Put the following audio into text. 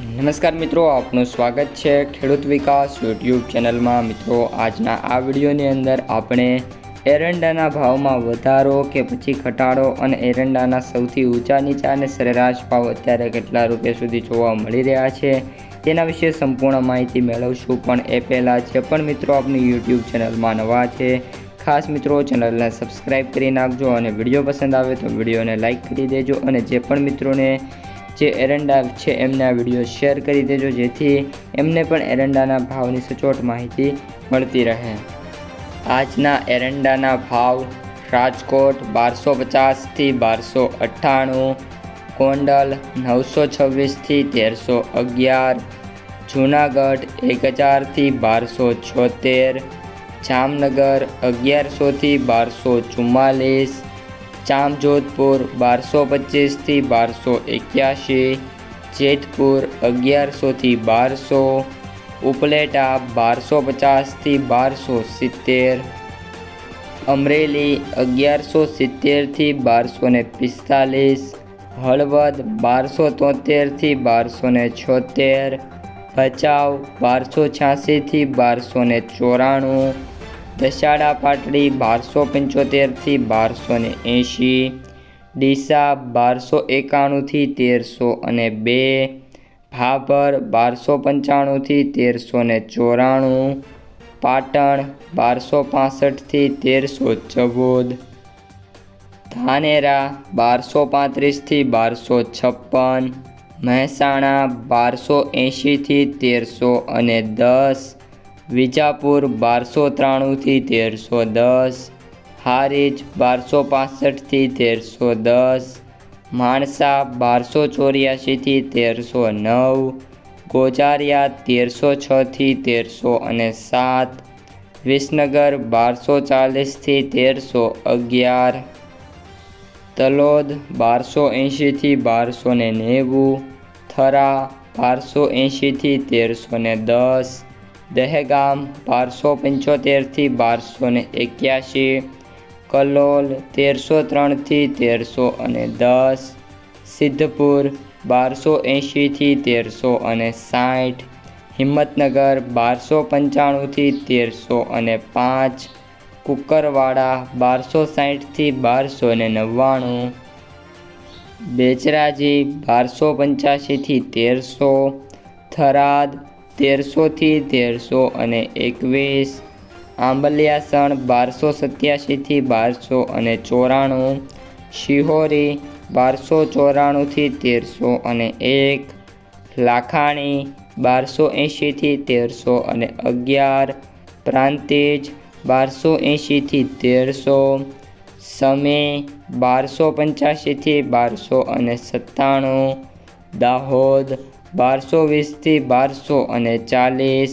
નમસ્કાર મિત્રો, આપનું સ્વાગત છે ખેડૂત વિકાસ યુટ્યુબ ચેનલમાં। મિત્રો, આજના આ વિડીયોની અંદર આપણે એરંડાના ભાવમાં વધારો કે પછી ઘટાડો અને એરંડાના સૌથી ઊંચા નીચા અને સરેરાશ ભાવ અત્યારે કેટલા રૂપિયા સુધી જોવા મળી રહ્યા છે તેના વિશે સંપૂર્ણ માહિતી મેળવશું। પણ એ પહેલાં જે પણ મિત્રો આપણી યુટ્યુબ ચેનલમાં નવા છે, ખાસ મિત્રો ચેનલને સબસ્ક્રાઈબ કરી નાખજો અને વિડીયો પસંદ આવે તો વિડીયોને લાઇક કરી દેજો અને જે પણ મિત્રોને જે એરંડા છે એમને આ વિડીયો શેર કરી દેજો, જેથી એમને પણ એરંડાના ભાવની સચોટ માહિતી મળતી રહે। આજના એરંડાના ભાવ: રાજકોટ 1250 થી 1298, ગોંડલ 926 થી 1311, જૂનાગઢ 1000 થી 1276, જામનગર 1100 થી 1244, જામજોધપુર 1225 થી 1281, જેતપુર 1100 થી 1200, ઉપલેટા 1250 થી 1270, અમરેલી 1170 થી 1245, હળવદ 1273 થી 1276, ભચાઉ 1286 થી 1294, દસાડા પાટડી 1275 થી 1280, ડીસા 1291 થી 1302, ભાભર 1295 થી 1394, પાટણ 1265 થી 1314, ધાનેરા 1235 થી 1256, મહેસાણા 1280 થી 1310, વિજાપુર 1293 થી 1310, હારીજ 1265 થી 1310, માણસા 1284 થી 1309, ગોજારિયા 1306 થી 1307, વિસનગર 1240 થી 1311, તલોદ 1280 થી 1290, થરા 1280 થી 1310, દહેગામ 1275 થી 1281, કલોલ 1303 થી 1310, સિદ્ધપુર 1280 થી 1360, હિંમતનગર 1295 થી 1305, કુકરવાડા 1260 થી 1299, બેચરાજી 1285 થી 1300, થરાદ 1300 થી 1321, આંબલિયાસણ 1287 થી 1294, શિહોરી 1294 થી 1301, લાખાણી 1280 થી 1311, પ્રાંતિજ 1280 થી 1300, સમી 1285 થી 1297, દાહોદ 1220 થી 1240,